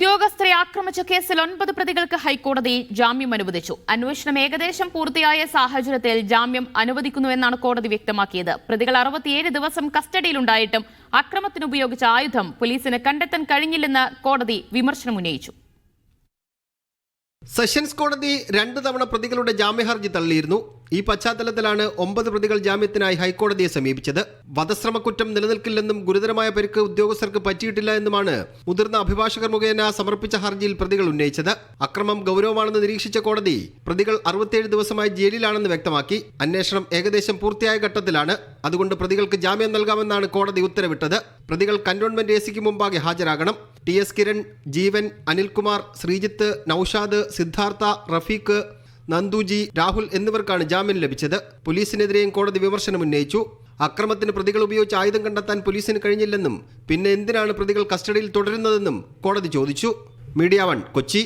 ഉദ്യോഗസ്ഥരെ ആക്രമിച്ച കേസിൽ 9 പ്രതികൾക്ക് ഹൈക്കോടതി ജാമ്യം അനുവദിച്ചു. അന്വേഷണം ഏകദേശം പൂർത്തിയായ സാഹചര്യത്തിൽ ജാമ്യം അനുവദിക്കുന്നുവെന്നാണ് കോടതി വ്യക്തമാക്കിയത്. പ്രതികൾ 67 ദിവസം കസ്റ്റഡിയിലുണ്ടായിട്ടും അക്രമത്തിന് ഉപയോഗിച്ച ആയുധം പോലീസിന് കണ്ടെത്താൻ കഴിഞ്ഞില്ലെന്ന് കോടതി വിമർശനമുന്നയിച്ചു. സെഷൻസ് കോടതി 2 തവണ പ്രതികളുടെ ജാമ്യഹർജി തള്ളിയിരുന്നു. ഈ പശ്ചാത്തലത്തിലാണ് 9 പ്രതികൾ ജാമ്യത്തിനായി ഹൈക്കോടതിയെ സമീപിച്ചത്. വധശ്രമക്കുറ്റം നിലനിൽക്കില്ലെന്നും ഗുരുതരമായ പരിക്ക് ഉദ്യോഗസ്ഥർക്ക് പറ്റിയിട്ടില്ല എന്നുമാണ് മുതിർന്ന അഭിഭാഷകർ മുഖേന സമർപ്പിച്ച ഹർജിയിൽ പ്രതികൾ ഉന്നയിച്ചത്. അക്രമം ഗൗരവമാണെന്ന് നിരീക്ഷിച്ച കോടതി പ്രതികൾ 67 ദിവസമായി ജയിലിലാണെന്ന് വ്യക്തമാക്കി. അന്വേഷണം ഏകദേശം പൂർത്തിയായ ഘട്ടത്തിലാണ്. അതുകൊണ്ട് പ്രതികൾക്ക് ജാമ്യം നൽകാമെന്നാണ് കോടതി ഉത്തരവിട്ടത്. പ്രതികൾ കന്റോൺമെന്റ് എസിക്ക് മുമ്പാകെ ഹാജരാകണം. TS കിരൺ, ജീവൻ, അനിൽകുമാർ, ശ്രീജിത്ത്, നൌഷാദ്, സിദ്ധാർത്ഥ, റഫീഖ്, നന്ദുജി, രാഹുൽ എന്നിവർക്കാണ് ജാമ്യം ലഭിച്ചത്. പോലീസിനെതിരെയും കോടതി വിമർശനം ഉന്നയിച്ചു. അക്രമത്തിന് പ്രതികൾ ഉപയോഗിച്ച ആയുധം കണ്ടെത്താൻ പോലീസിന് കഴിഞ്ഞില്ലെന്നും പിന്നെ എന്തിനാണ് പ്രതികൾ കസ്റ്റഡിയിൽ തുടരുന്നതെന്നും കോടതി ചോദിച്ചു. മീഡിയ 1 കൊച്ചി.